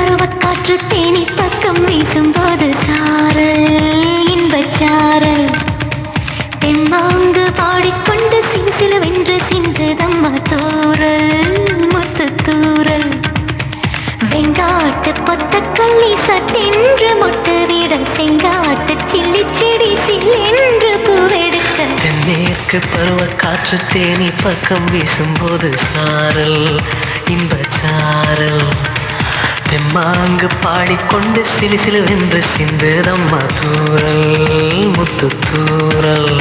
பருவக்காற்று தேனி பக்கம் வீசும்போது சாரல் இன்பச்சாரல் தெம்மாங்கு பாடிக்கொண்டு சிலுசிலுவென்று சிந்துதம்மா தூரல் முத்து தூரல் வெங்காட்டு பொத்தக்கள்ளி சட்டென்று மொட்டுவிட செங்காட்டு சில்லி செடி சில்லென்று பூவெடுக்க தென்மேற்கு பருவக்காற்று தேனி பக்கம் வீசும்போது சாரல் இன்பச்சாரல் தெம்மாங்கு பாடிக்கொண்டு சிலுசிலுவென்று சிந்துதம்மா தூரல் முத்து தூரல்